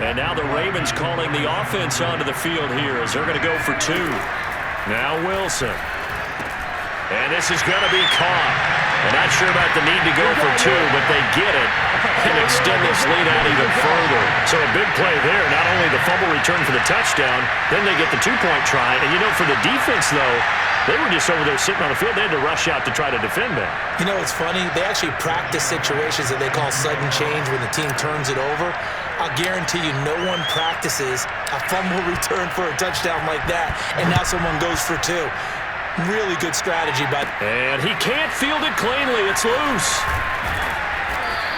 And now the Ravens calling the offense onto the field here as they're going to go for 2. Now Wilson. And this is going to be caught. And not sure about the need to go for 2, but they get it and extend this lead out even further. So a big play there. Not only the fumble return for the touchdown, then they get the 2-point try. And, for the defense, though, they were just over there sitting on the field. They had to rush out to try to defend that. It's funny. They actually practice situations that they call sudden change when the team turns it over. I'll guarantee you no one practices a fumble return for a touchdown like that, and now someone goes for 2. Really good strategy, but... And he can't field it cleanly. It's loose.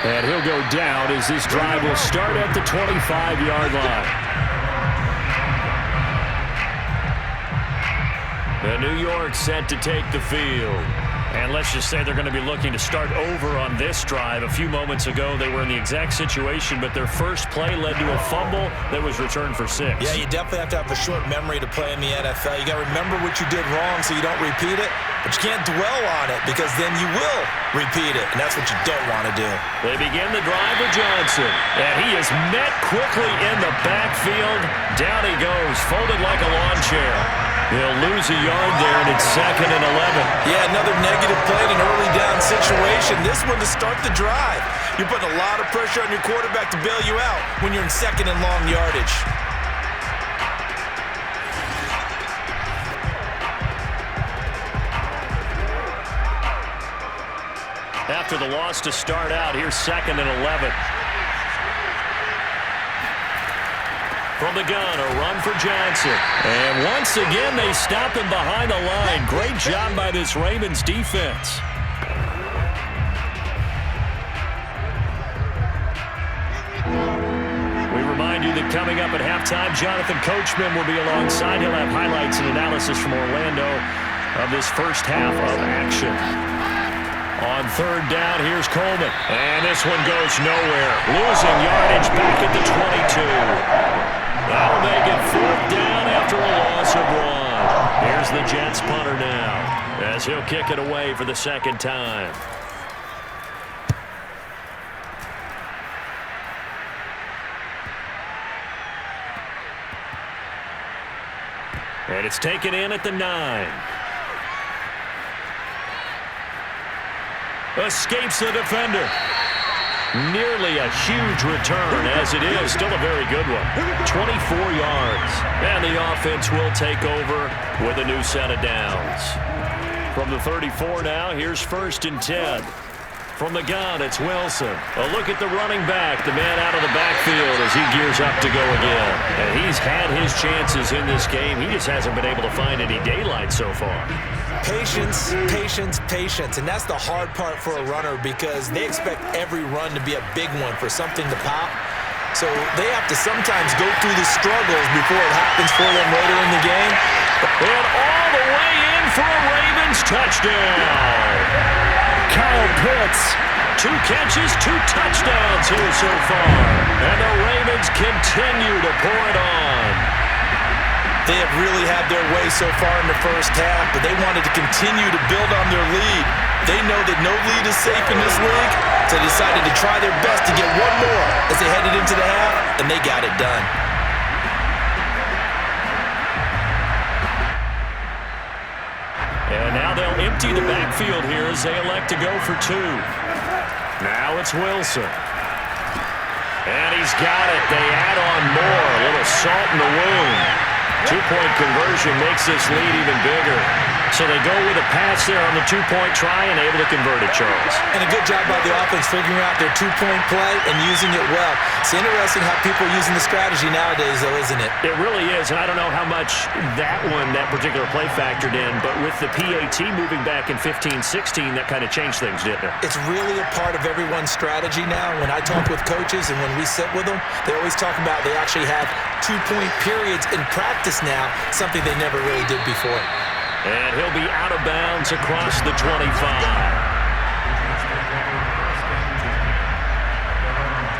And he'll go down as this drive will start at the 25-yard line. The New York set to take the field. And let's just say they're going to be looking to start over on this drive. A few moments ago, they were in the exact situation, but their first play led to a fumble that was returned for 6. Yeah, you definitely have to have a short memory to play in the NFL. You got to remember what you did wrong so you don't repeat it, but you can't dwell on it because then you will repeat it, and that's what you don't want to do. They begin the drive with Johnson, and he is met quickly in the backfield. Down he goes, folded like a lawn chair. He'll lose a yard there, and it's 2nd and 11. Yeah, another negative play in an early down situation. This one to start the drive. You're putting a lot of pressure on your quarterback to bail you out when you're in 2nd and long yardage. After the loss to start out, here's 2nd and 11. From the gun, a run for Johnson. And once again, they stop him behind the line. Great job by this Ravens defense. We remind you that coming up at halftime, Jonathan Coachman will be alongside. He'll have highlights and analysis from Orlando of this first half of action. On 3rd down, here's Coleman. And this one goes nowhere. Losing yardage back at the 22. That'll make it 4th down after a loss of 1. Here's the Jets punter now as he'll kick it away for the 2nd time. And it's taken in at the 9. Escapes the defender. Nearly a huge return, as it is. Still a very good one. 24 yards. And the offense will take over with a new set of downs. From the 34 now, here's 1st and 10. From the gun, it's Wilson. A look at the running back, the man out of the backfield as he gears up to go again. And he's had his chances in this game. He just hasn't been able to find any daylight so far. Patience, patience, patience. And that's the hard part for a runner because they expect every run to be a big one for something to pop. So they have to sometimes go through the struggles before it happens for them later in the game. And all the way in for a Ravens touchdown. Kyle Pitts, 2 catches, 2 touchdowns here so far. And the Ravens continue to pour it on. They have really had their way so far in the first half, but they wanted to continue to build on their lead. They know that no lead is safe in this league, so they decided to try their best to get one more as they headed into the half, and they got it done. And now they'll empty the backfield here as they elect to go for 2. Now it's Wilson. And he's got it. They add on more. A little salt in the wound. 2-point conversion makes this lead even bigger. So they go with a pass there on the 2-point try and able to convert it, Charles. And a good job by the offense figuring out their 2-point play and using it well. It's interesting how people are using the strategy nowadays, though, isn't it? It really is, and I don't know how much that particular play factored in, but with the PAT moving back in 15-16, that kind of changed things, didn't it? It's really a part of everyone's strategy now. When I talk with coaches and when we sit with them, they always talk about they actually have 2-point periods in practice now, something they never really did before. And he'll be out of bounds across the 25.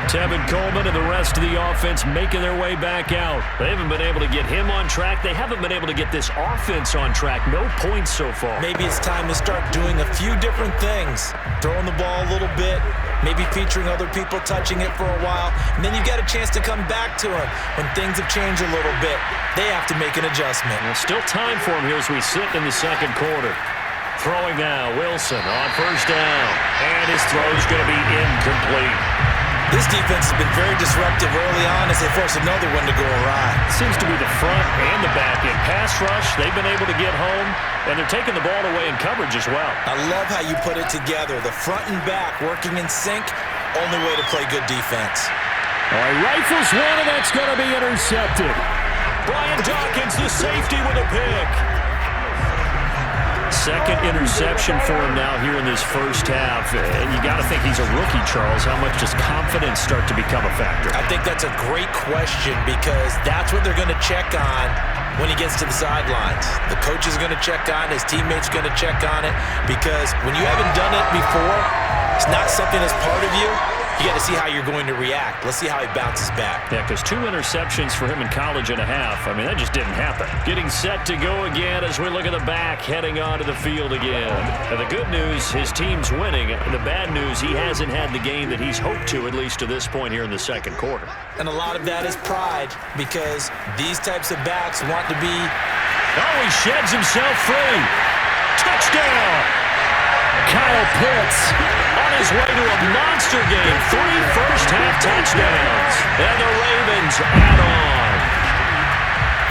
Tevin Coleman and the rest of the offense making their way back out. They haven't been able to get him on track. They haven't been able to get this offense on track. No points so far. Maybe it's time to start doing a few different things. Throwing the ball a little bit, maybe featuring other people touching it for a while, and then you get a chance to come back to him when things have changed a little bit. They have to make an adjustment. There's still time for him here as we sit in the second quarter. Throwing now, Wilson on first down, and his throw's going to be incomplete. This defense has been very disruptive early on as they force another one to go awry. Seems to be the front and the back end. Pass rush, they've been able to get home, and they're taking the ball away in coverage as well. I love how you put it together. The front and back working in sync, only way to play good defense. All right, rifles one, and that's going to be intercepted. Brian Dawkins, the safety, with a pick. Second interception for him now here in this first half. And you got to think he's a rookie, Charles. How much does confidence start to become a factor? I think that's a great question because that's what they're going to check on when he gets to the sidelines. The coach is going to check on, his teammates are going to check on it because when you haven't done it before, it's not something that's part of you. You got to see how you're going to react. Let's see how he bounces back. Yeah, because 2 interceptions for him in college and a half. I mean, that just didn't happen. Getting set to go again as we look at the back, heading onto the field again. And the good news, his team's winning. The bad news, he hasn't had the game that he's hoped to, at least to this point here in the second quarter. And a lot of that is pride because these types of backs want to be... Oh, he sheds himself free. Touchdown! Kyle Pitts on his way to a monster game. 3 first-half touchdowns. And the Ravens add on.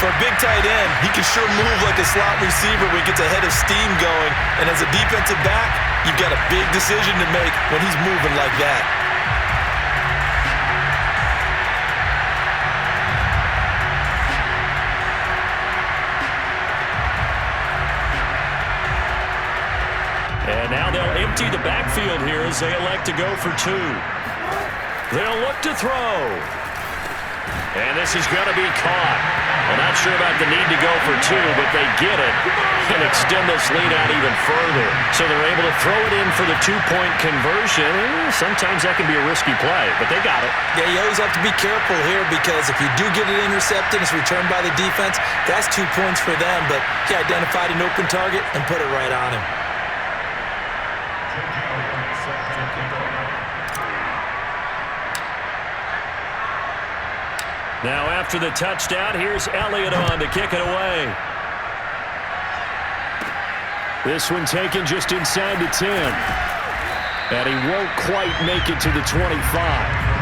For a big tight end, he can sure move like a slot receiver when he gets a head of steam going. And as a defensive back, you've got a big decision to make when he's moving like that. And now they'll empty the backfield here as they elect to go for 2. They'll look to throw. And this is going to be caught. I'm not sure about the need to go for 2, but they get it and extend this lead out even further. So they're able to throw it in for the 2-point conversion. Sometimes that can be a risky play, but they got it. Yeah, you always have to be careful here because if you do get it intercepted, it's returned by the defense, that's 2 points for them. But he identified an open target and put it right on him. Now after the touchdown, here's Elliott on to kick it away. This one taken just inside the 10. And he won't quite make it to the 25.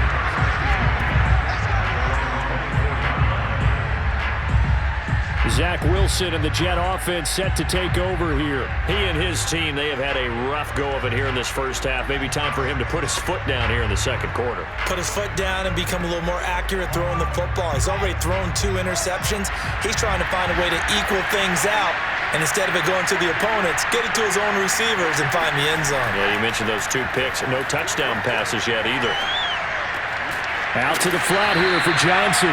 Zach Wilson and the Jet offense set to take over here. He and his team, they have had a rough go of it here in this first half. Maybe time for him to put his foot down here in the second quarter. Put his foot down and become a little more accurate throwing the football. He's already thrown 2 interceptions. He's trying to find a way to equal things out. And instead of it going to the opponents, get it to his own receivers and find the end zone. Yeah, you mentioned those 2 picks. No touchdown passes yet either. Out to the flat here for Johnson.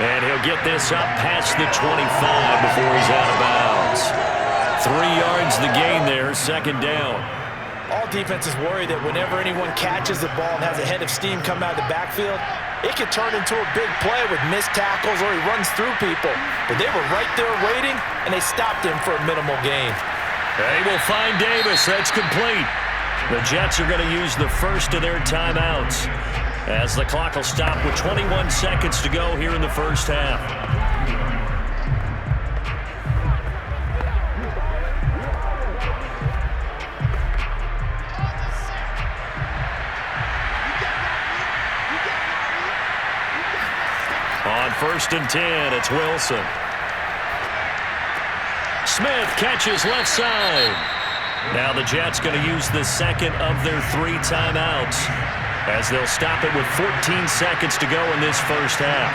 And he'll get this up past the 25 before he's out of bounds. 3 yards the gain there, second down. All defenses worry that whenever anyone catches the ball and has a head of steam come out of the backfield, it could turn into a big play with missed tackles or he runs through people. But they were right there waiting, and they stopped him for a minimal gain. They will find Davis. That's complete. The Jets are going to use the first of their timeouts as the clock will stop with 21 seconds to go here in the first half. On 1st and 10, it's Wilson. Smith catches left side. Now the Jets going to use the second of their 3 timeouts as they'll stop it with 14 seconds to go in this first half.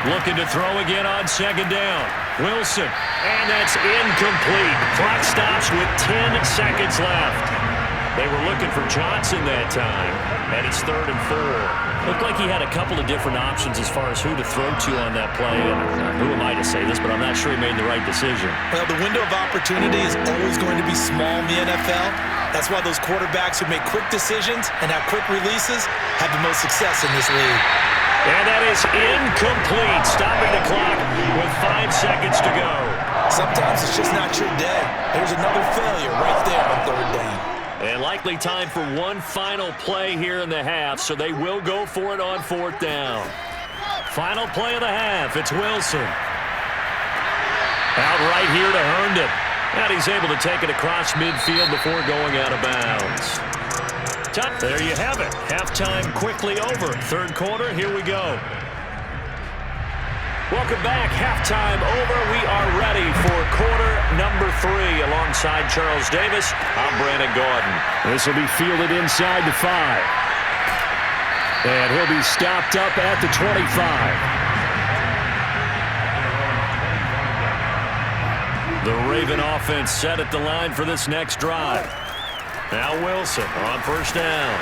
Looking to throw again on second down. Wilson, and that's incomplete. Clock stops with 10 seconds left. They were looking for Johnson that time, and it's 3rd and 4. Looked like he had a couple of different options as far as who to throw to on that play. And who am I to say this, but I'm not sure he made the right decision. Well, the window of opportunity is always going to be small in the NFL. That's why those quarterbacks who make quick decisions and have quick releases have the most success in this league. And that is incomplete, stopping the clock with 5 seconds to go. Sometimes it's just not your day. There's another failure right there on 3rd down. And likely time for one final play here in the half, so they will go for it on 4th down. Final play of the half, it's Wilson. Out right here to Herndon. And he's able to take it across midfield before going out of bounds. There you have it. Halftime quickly over. 3rd quarter, here we go. Welcome back. Halftime over. We are ready for quarter number 3. Alongside Charles Davis, I'm Brandon Gaudin. This will be fielded inside the 5. And he'll be stopped up at the 25. The Raven offense set at the line for this next drive. Now Wilson on 1st down.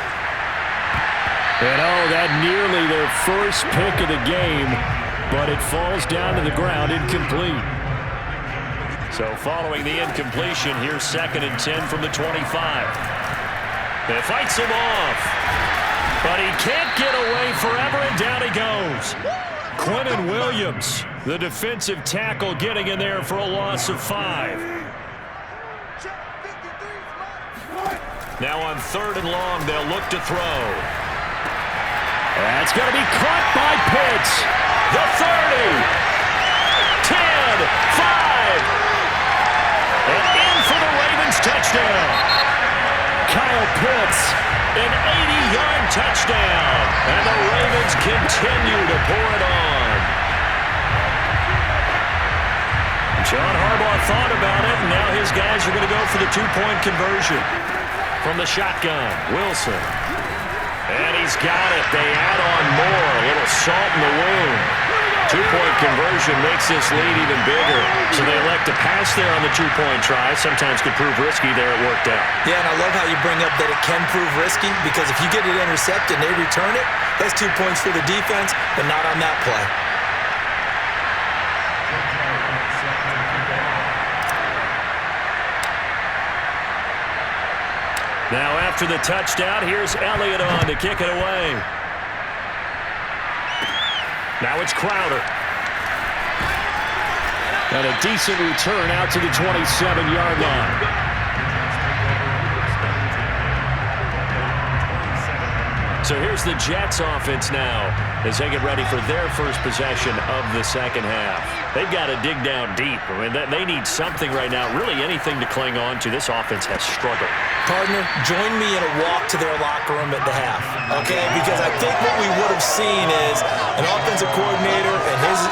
And that nearly their first pick of the game, but it falls down to the ground incomplete. So following the incompletion, here's 2nd and 10 from the 25. It fights him off, but he can't get away forever, and down he goes. Quinnen Williams, the defensive tackle, getting in there for a loss of 5. Now on 3rd and long, they'll look to throw. That's going to be caught by Pitts. The 30, 10, 5. And in for the Ravens touchdown. Kyle Pitts, an 80-yard touchdown. And the Ravens continue to pour it on. John Harbaugh thought about it, and now his guys are going to go for the 2-point conversion. From the shotgun, Wilson. And he's got it. They add on more. A little salt in the wound. 2-point conversion makes this lead even bigger. So they elect to pass there on the 2-point try. Sometimes could prove risky there. It worked out. Yeah, and I love how you bring up that it can prove risky, because if you get it intercepted and they return it, that's 2 points for the defense, but not on that play. Now after the touchdown, here's Elliott on to kick it away. Now it's Crowder. And a decent return out to the 27-yard line. So here's the Jets offense now as they get ready for their first possession of the second half. They've got to dig down deep. I mean, they need something right now, really anything to cling on to. This offense has struggled. Partner, join me in a walk to their locker room at the half, okay? Because I think what we would have seen is an offensive coordinator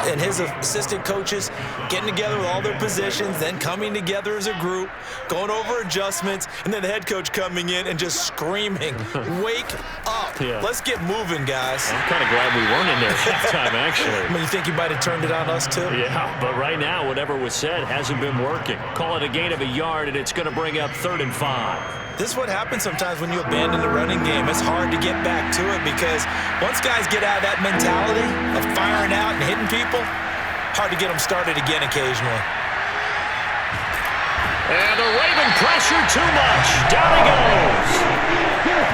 and his assistant coaches getting together with all their positions, then coming together as a group, going over adjustments, and then the head coach coming in and just screaming, "Wake up. Yeah. Let's get moving, guys." I'm kind of glad we weren't in there at halftime, actually. I mean, you think you might have turned it on us, too? Yeah, but right now, whatever was said hasn't been working. Call it a gain of a yard, and it's going to bring up 3rd and 5. This is what happens sometimes when you abandon the running game. It's hard to get back to it because once guys get out of that mentality of firing out and hitting people, hard to get them started again occasionally. And the Raven pressure too much. Down he goes.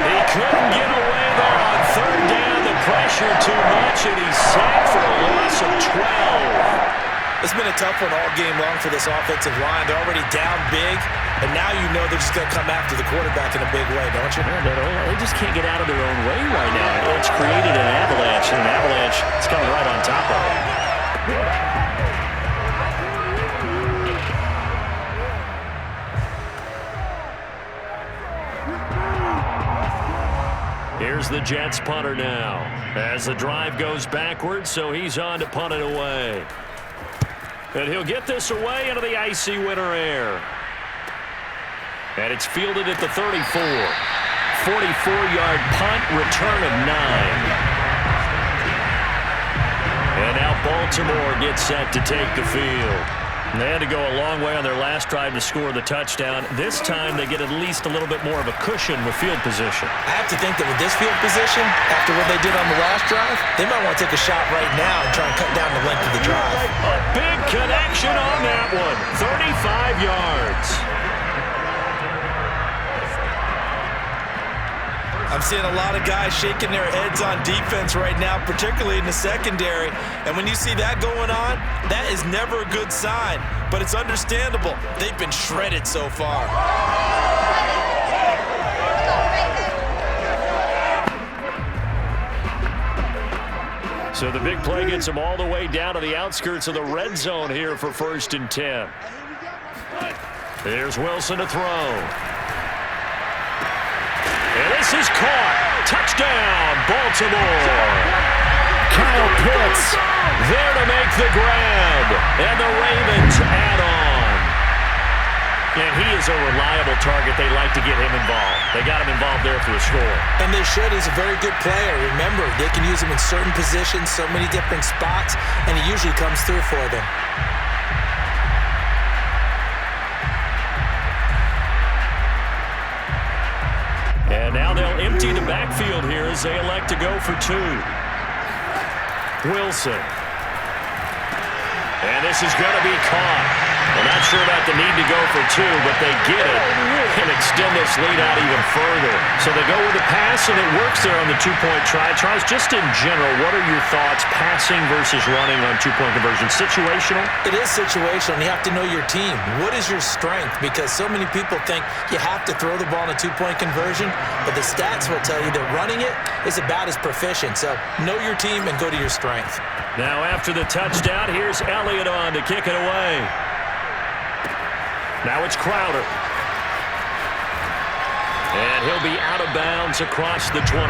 He couldn't get away there on 3rd down. The pressure too much, and he's sacked for a loss of 12. It's been a tough one all game long for this offensive line. They're already down big, and now you know they're just going to come after the quarterback in a big way, don't you? Yeah, they just can't get out of their own way right now. It's created an avalanche, and an avalanche is coming right on top of it. Here's the Jets punter now as the drive goes backwards, so he's on to punt it away. And he'll get this away into the icy winter air. And it's fielded at the 34. 44-yard punt, return of 9. And now Baltimore gets set to take the field. They had to go a long way on their last drive to score the touchdown. This time they get at least a little bit more of a cushion with field position. I have to think that with this field position, after what they did on the last drive, they might want to take a shot right now and try and cut down the length of the drive. A big connection on that one. 35 yards. I'm seeing a lot of guys shaking their heads on defense right now, particularly in the secondary. And when you see that going on, that is never a good sign. But it's understandable. They've been shredded so far. So the big play gets them all the way down to the outskirts of the red zone here for 1st and 10. Here's Wilson to throw. And this is caught. Touchdown, Baltimore. Kyle Pitts there to make the grab. And the Ravens add on. And he is a reliable target. They like to get him involved. They got him involved there for a score. And they should. He's a very good player. Remember, they can use him in certain positions, so many different spots, and he usually comes through for them. And now they'll empty the backfield here as they elect to go for 2. Wilson. And this is going to be caught. Well, not sure about the need to go for 2, but they get it and extend this lead out even further. So they go with the pass, and it works there on the 2-point try. Charles, just in general, what are your thoughts passing versus running on 2-point conversion? Situational? It is situational. You have to know your team. What is your strength? Because so many people think you have to throw the ball in a 2-point conversion, but the stats will tell you that running it is about as proficient. So know your team and go to your strength. Now after the touchdown, here's Elliott on to kick it away. Now it's Crowder. And he'll be out of bounds across the 25.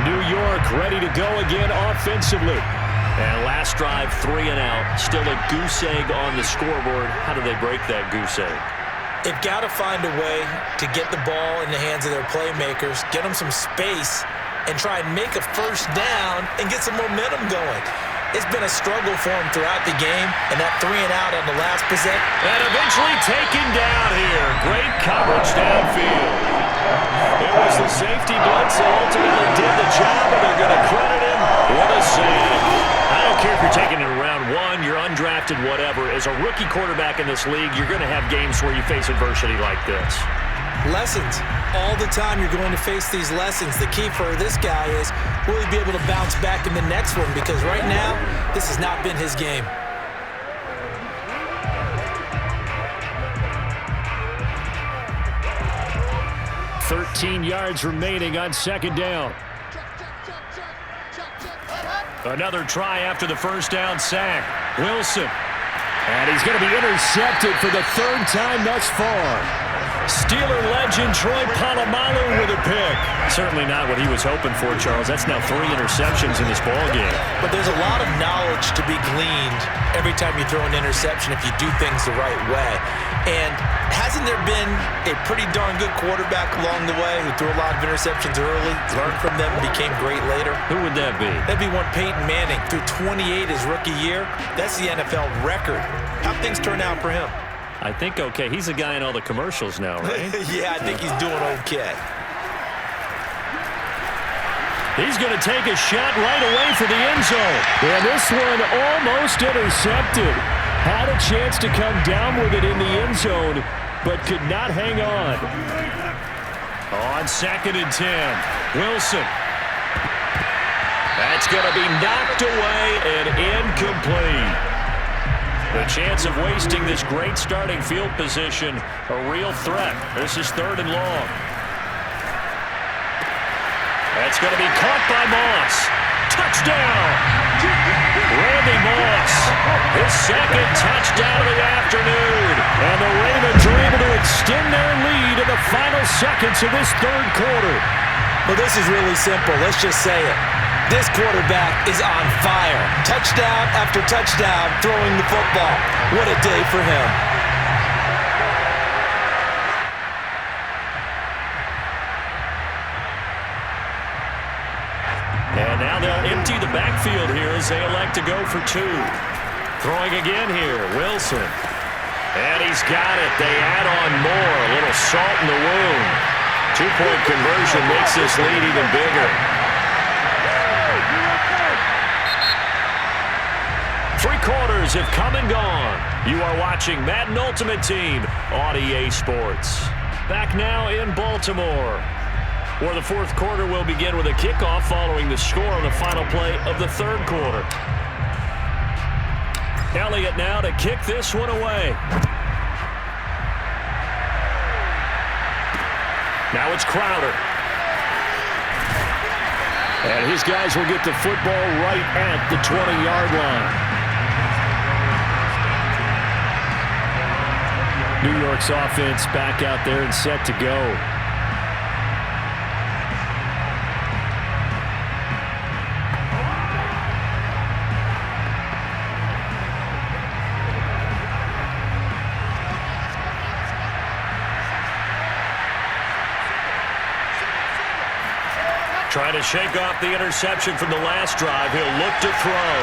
New York ready to go again offensively. And last drive, 3 and out. Still a goose egg on the scoreboard. How do they break that goose egg? They've got to find a way to get the ball in the hands of their playmakers, get them some space, and try and make a first down and get some momentum going. It's been a struggle for them throughout the game, and that 3 and out on the last possession. And eventually taken down here. Great coverage downfield. It was the safety blitz that ultimately did the job, and they're going to credit him with a save. I don't care if you're taking it in round 1, you're undrafted, whatever. As a rookie quarterback in this league, you're going to have games where you face adversity like this. Lessons. All the time you're going to face these lessons. The key for this guy is, will he be able to bounce back in the next one? Because right now, this has not been his game. $13 yards remaining on 2nd down. Another try after the first down sack. Wilson. And he's going to be intercepted for the 3rd time thus far. Steeler legend Troy Polamalu with a pick. Certainly not what he was hoping for, Charles. That's now 3 interceptions in this ballgame. But there's a lot of knowledge to be gleaned every time you throw an interception if you do things the right way. And hasn't there been a pretty darn good quarterback along the way who threw a lot of interceptions early, learned from them, and became great later? Who would that be? That'd be one Peyton Manning. Threw 28 his rookie year. That's the NFL record. How'd things turn out for him? I think okay. He's a guy in all the commercials now, right? Yeah, I think he's doing okay. He's going to take a shot right away for the end zone. And this one almost intercepted. Had a chance to come down with it in the end zone, but could not hang on. On 2nd and 10, Wilson. That's going to be knocked away and incomplete. The chance of wasting this great starting field position, a real threat. This is 3rd and long. That's going to be caught by Moss. Touchdown! Randy Moss, his 2nd touchdown of the afternoon. And the Ravens are able to extend their lead in the final seconds of this 3rd quarter. Well, this is really simple. Let's just say it. This quarterback is on fire. Touchdown after touchdown throwing the football. What a day for him. And now they'll back to go for two. Throwing again here, Wilson. And he's got it. They add on more. A little salt in the wound. Two-point conversion makes this lead even bigger. Three quarters have come and gone. You are watching Madden Ultimate Team on EA Sports. Back now in Baltimore, where the fourth quarter will begin with a kickoff following the score on the final play of the third quarter. Elliott now to kick this one away. Now it's Crowder. And his guys will get the football right at the 20-yard line. New York's offense back out there and set to go. Trying to shake off the interception from the last drive. He'll look to throw.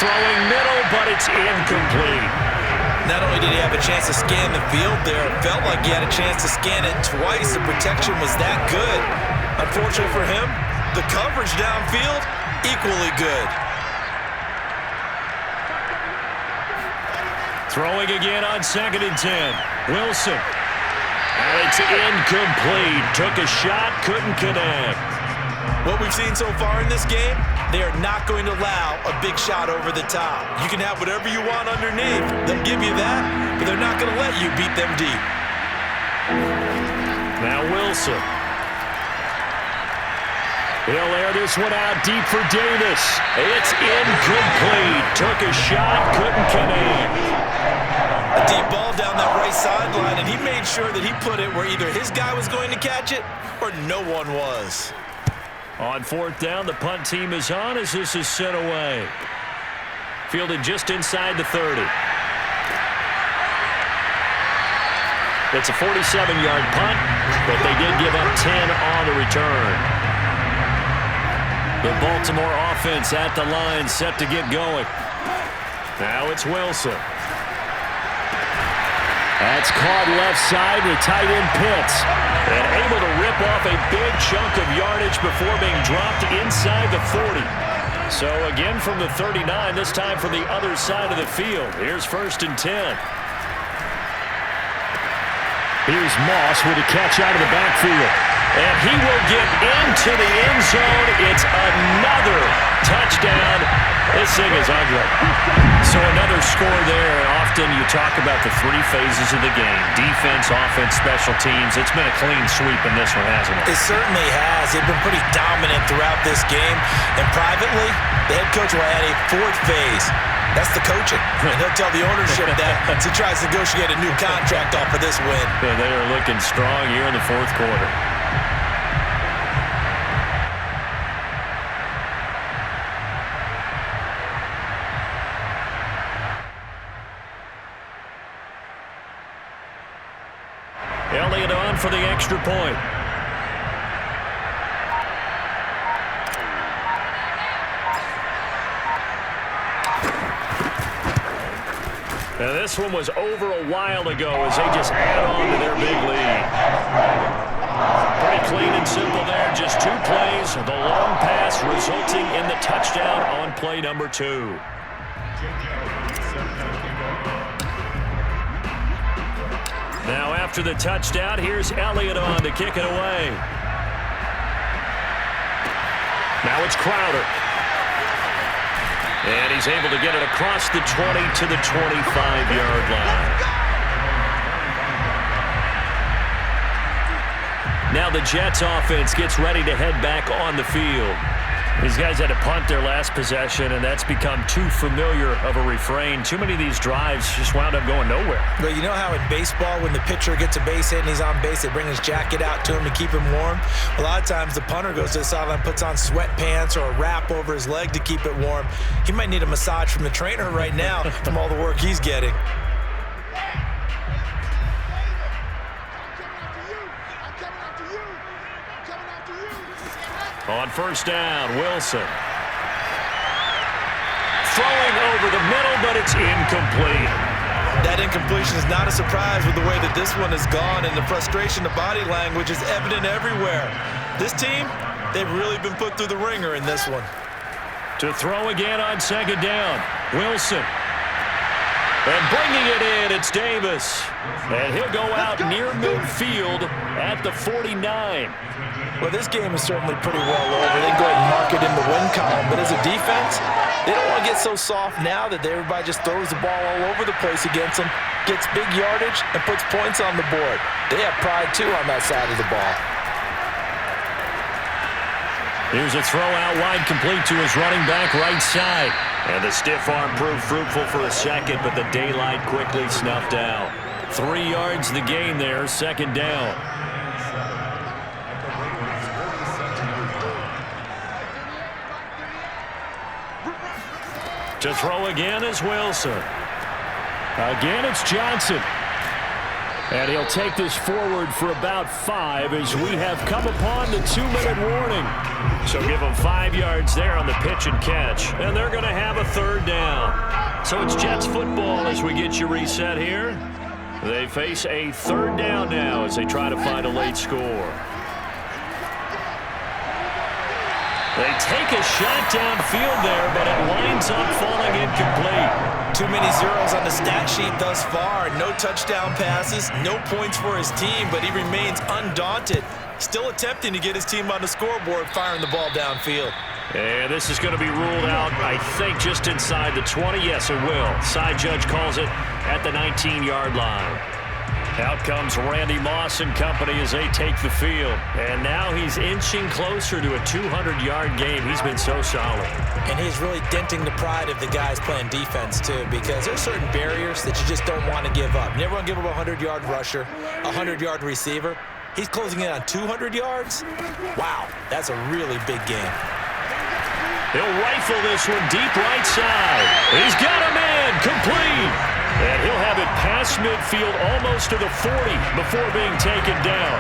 Throwing middle, but it's incomplete. Not only did he have a chance to scan the field there, it felt like he had a chance to scan it twice. The protection was that good. Unfortunately for him, the coverage downfield, equally good. Throwing again on 2nd and 10. Wilson. And it's incomplete. Took a shot, couldn't connect. What we've seen so far in this game, they are not going to allow a big shot over the top. You can have whatever you want underneath. They'll give you that, but they're not going to let you beat them deep. Now Wilson. He'll air this one out deep for Davis. It's incomplete. Took a shot, couldn't connect. A deep ball down that right sideline, and he made sure that he put it where either his guy was going to catch it or no one was. On 4th down, the punt team is on as this is sent away. Fielded just inside the 30. It's a 47-yard punt, but they did give up 10 on the return. The Baltimore offense at the line set to get going. Now it's Wilson. That's caught left side with tight end Pitts. And able to rip off a big chunk of yardage before being dropped inside the 40. So again from the 39, this time from the other side of the field. Here's 1st and 10. Here's Moss with a catch out of the backfield. And he will get into the end zone. It's another touchdown. This thing is ugly. So another score there. Often you talk about the three phases of the game. Defense, offense, special teams. It's been a clean sweep in this one, hasn't it? It certainly has. They've been pretty dominant throughout this game. And privately, the head coach will add a 4th phase. That's the coaching. And he'll tell the ownership that as he tries to negotiate a new contract off of this win. Yeah, they are looking strong here in the 4th quarter. Elliott on for the extra point. Now this one was over a while ago as they just add on to their big lead. Pretty clean and simple there. Just 2 plays. The long pass resulting in the touchdown on play number 2. Now after the touchdown, here's Elliott on to kick it away. Now it's Crowder. And he's able to get it across the 20 to the 25-yard line. Now the Jets offense gets ready to head back on the field. These guys had to punt their last possession, and that's become too familiar of a refrain. Too many of these drives just wound up going nowhere. But you know how in baseball, when the pitcher gets a base hit and he's on base, they bring his jacket out to him to keep him warm? A lot of times the punter goes to the sideline, puts on sweatpants or a wrap over his leg to keep it warm. He might need a massage from the trainer right now from all the work he's getting. On first down, Wilson. Throwing over the middle, but it's incomplete. That incompletion is not a surprise with the way that this one has gone, and the frustration, the body language is evident everywhere. This team, they've really been put through the ringer in this one. To throw again on second down, Wilson. And bringing it in, it's Davis. And he'll go out near midfield at the 49. Well, this game is certainly pretty well over. They can go ahead and mark it in the win column. But as a defense, they don't want to get so soft now that everybody just throws the ball all over the place against them, gets big yardage, and puts points on the board. They have pride, too, on that side of the ball. Here's a throw out wide, complete to his running back right side. And the stiff arm proved fruitful for a second, but the daylight quickly snuffed out. 3 yards the gain there, second down. To throw again is Wilson. Again, it's Johnson. And he'll take this forward for about 5 as we have come upon the 2-minute warning. So give them 5 yards there on the pitch and catch. And they're going to have a third down. So it's Jets football as we get you reset here. They face a third down now as they try to find a late score. They take a shot downfield there, but it winds up falling incomplete. Too many zeros on the stat sheet thus far. No touchdown passes, no points for his team, but he remains undaunted. Still attempting to get his team on the scoreboard, firing the ball downfield. And this is going to be ruled out, I think, just inside the 20. Yes, it will. Side judge calls it at the 19-yard line. Out comes Randy Moss and company as they take the field. And now he's inching closer to a 200-yard game. He's been so solid. And he's really denting the pride of the guys playing defense, too, because there's certain barriers that you just don't want to give up. You never want to give up a 100-yard rusher, a 100-yard receiver. He's closing in on 200 yards. Wow, that's a really big game. He'll rifle this one deep right side. He's got him in, complete. And he'll have it past midfield almost to the 40 before being taken down.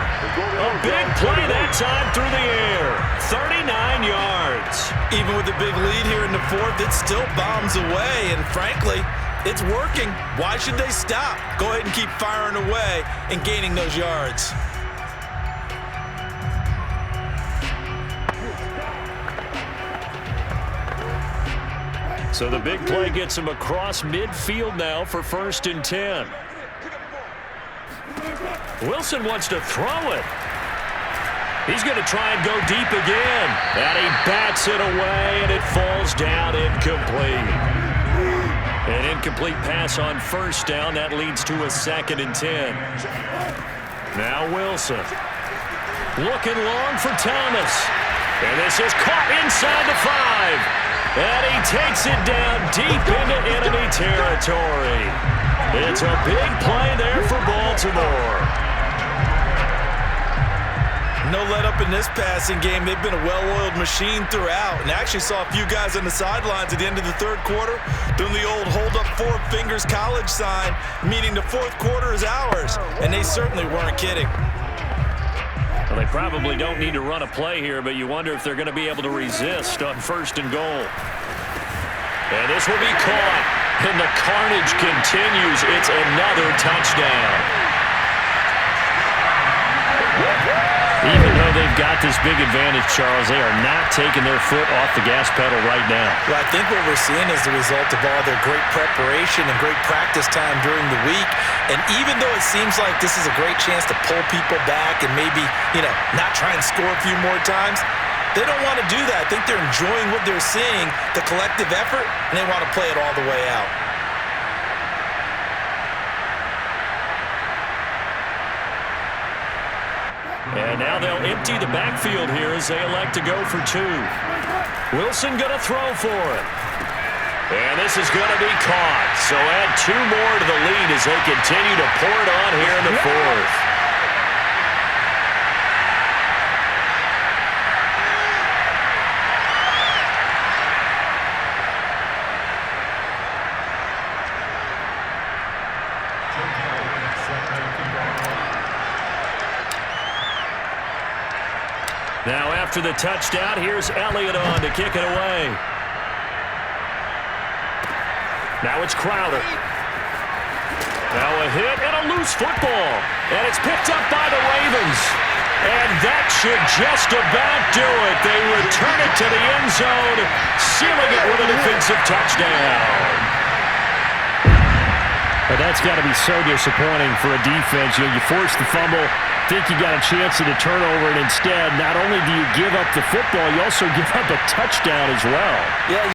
A big play that time through the air. 39 yards. Even with the big lead here in the fourth, it still bombs away. And frankly, it's working. Why should they stop? Go ahead and keep firing away and gaining those yards. So the big play gets him across midfield now for 1st and 10. Wilson wants to throw it. He's going to try and go deep again. And he bats it away, and it falls down incomplete. An incomplete pass on first down. That leads to a 2nd and 10. Now Wilson. Looking long for Thomas. And this is caught inside the 5. And he takes it down deep into enemy territory. It's a big play there for Baltimore. No let up in this passing game. They've been a well-oiled machine throughout. And actually saw a few guys on the sidelines at the end of the third quarter doing the old hold up 4 fingers college sign, meaning the fourth quarter is ours. And they certainly weren't kidding. Well, they probably don't need to run a play here, but you wonder if they're going to be able to resist on 1st and goal. And this will be caught. And the carnage continues. It's another touchdown. Even though they've got this big advantage, Charles, they are not taking their foot off the gas pedal right now. Well, I think what we're seeing is the result of all their great preparation and great practice time during the week. And even though it seems like this is a great chance to pull people back and maybe, not try and score a few more times, they don't want to do that. I think they're enjoying what they're seeing, the collective effort, and they want to play it all the way out. And now they'll empty the backfield here as they elect to go for 2. Wilson going to throw for it. And this is going to be caught. So add 2 more to the lead as they continue to pour it on here in the 4th. Now after after the touchdown. Here's Elliott on to kick it away. Now it's Crowder. Now a hit and a loose football. And it's picked up by the Ravens. And that should just about do it. They return it to the end zone, sealing it with a defensive touchdown. But that's got to be so disappointing for a defense. You force the fumble, think you got a chance at a turnover, and instead, not only do you give up the football, you also give up a touchdown as well. Yeah.